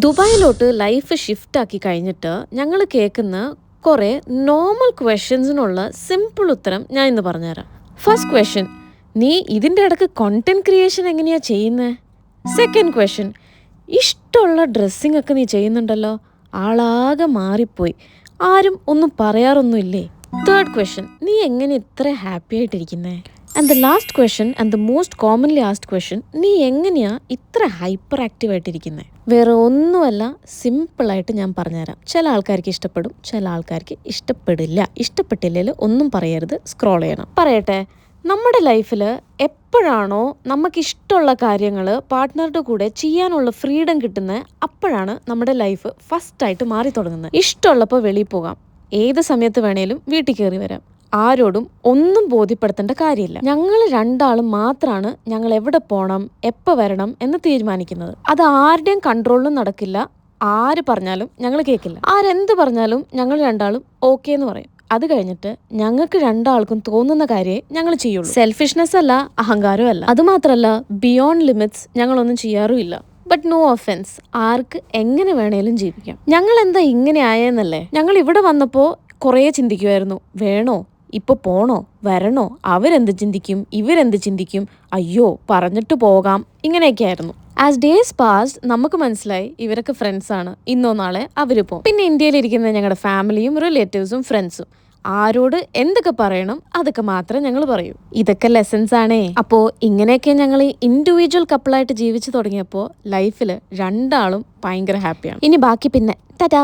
ദുബായിലോട്ട് life shift ആക്കി കഴിഞ്ഞിട്ട് ഞങ്ങൾ കേൾക്കുന്ന കുറേ നോർമൽ ക്വസ്റ്റ്യൻസിനുള്ള സിമ്പിൾ ഉത്തരം ഞാൻ ഇന്ന് പറഞ്ഞുതരാം. ഫസ്റ്റ് ക്വസ്റ്റ്യൻ, നീ ഇതിൻ്റെ ഇടയ്ക്ക് കോണ്ടന്റ് ക്രിയേഷൻ എങ്ങനെയാ ചെയ്യുന്നത്? സെക്കൻഡ് ക്വസ്റ്റ്യൻ, ഇഷ്ടമുള്ള ഡ്രസ്സിംഗ് ഒക്കെ നീ ചെയ്യുന്നുണ്ടല്ലോ, ആളാകെ മാറിപ്പോയി, ആരും ഒന്നും പറയാറൊന്നുമില്ലേ? തേർഡ് ക്വസ്റ്റ്യൻ, നീ എങ്ങനെ ഇത്ര ഹാപ്പി ആയിട്ടിരിക്കുന്നേ? And the last question and the most commonly asked question, നീ എങ്ങനെയാ ഇത്ര ഹൈപ്പർ ആക്റ്റീവ് ആയിട്ടിരിക്കുന്നത്? വേറെ ഒന്നുമല്ല, സിമ്പിളായിട്ട് ഞാൻ പറഞ്ഞുതരാം. ചില ആൾക്കാർക്ക് ഇഷ്ടപ്പെടും, ചില ആൾക്കാർക്ക് ഇഷ്ടപ്പെടില്ല. ഇഷ്ടപ്പെട്ടില്ലെങ്കിൽ ഒന്നും പറയരുത്, സ്ക്രോൾ ചെയ്യണം. പറയട്ടെ, നമ്മുടെ ലൈഫിൽ എപ്പോഴാണോ നമുക്കിഷ്ടമുള്ള കാര്യങ്ങൾ പാർട്ട്ണറുടെ കൂടെ ചെയ്യാനുള്ള ഫ്രീഡം കിട്ടുന്നത്, അപ്പോഴാണ് നമ്മുടെ ലൈഫ് ഫസ്റ്റായിട്ട് മാറി തുടങ്ങുന്നത്. ഇഷ്ടമുള്ളപ്പോൾ വെളിയിൽ പോകാം, ഏത് സമയത്ത് വേണേലും വീട്ടിൽ കയറി വരാം, ആരോടും ഒന്നും ബോധ്യപ്പെടുത്തേണ്ട കാര്യമില്ല. ഞങ്ങൾ രണ്ടാളും മാത്രമാണ് ഞങ്ങൾ എവിടെ പോകണം, എപ്പോൾ വരണം എന്ന് തീരുമാനിക്കുന്നത്. അത് ആരുടെയും കൺട്രോളിലും നടക്കില്ല. ആര് പറഞ്ഞാലും ഞങ്ങൾ കേൾക്കില്ല. ആരെന്ത് പറഞ്ഞാലും ഞങ്ങൾ രണ്ടാളും ഓക്കെ എന്ന് പറയും. അത് കഴിഞ്ഞിട്ട് ഞങ്ങൾക്ക് രണ്ടാൾക്കും തോന്നുന്ന കാര്യമേ ഞങ്ങൾ ചെയ്യുള്ളൂ. സെൽഫിഷ്നെസ് അല്ല, അഹങ്കാരം അല്ല. അതുമാത്രമല്ല, ബിയോണ്ട് ലിമിറ്റ്സ് ഞങ്ങളൊന്നും ചെയ്യാറുമില്ല. ബട്ട് നോ ഒഫെൻസ്, ആർക്ക് എങ്ങനെ വേണേലും ജീവിക്കാം. ഞങ്ങൾ എന്താ ഇങ്ങനെ ആയെന്നല്ലേ? ഞങ്ങൾ ഇവിടെ വന്നപ്പോൾ കുറേ ചിന്തിക്കുമായിരുന്നു, വേണോ, ഇപ്പോൾ പോണോ, വരണോ, അവരെന്ത് ചിന്തിക്കും, ഇവരെന്ത് ചിന്തിക്കും, അയ്യോ പറഞ്ഞിട്ട് പോകാം, ഇങ്ങനെയൊക്കെ ആയിരുന്നു. ആസ് ഡേയ്സ് പാസ്ഡ് നമുക്ക് മനസ്സിലായി ഇവരൊക്കെ ഫ്രണ്ട്സാണ്, ഇന്നോ നാളെ അവർ പോകും. പിന്നെ ഇന്ത്യയിലിരിക്കുന്ന ഞങ്ങളുടെ ഫാമിലിയും റിലേറ്റീവ്സും ഫ്രണ്ട്സും ആരോട് എന്തൊക്കെ പറയണം അതൊക്കെ മാത്രമേ ഞങ്ങൾ പറയൂ. ഇതൊക്കെ ലെസൺസ് ആണേ. അപ്പോൾ ഇങ്ങനെയൊക്കെ ഞങ്ങൾ ഇൻഡിവിജ്വൽ കപ്പിളായിട്ട് ജീവിച്ചു തുടങ്ങിയപ്പോൾ ലൈഫിൽ രണ്ടാളും ഭയങ്കര ഹാപ്പിയാണ്. ഇനി ബാക്കി പിന്നെ ടാറ്റാ.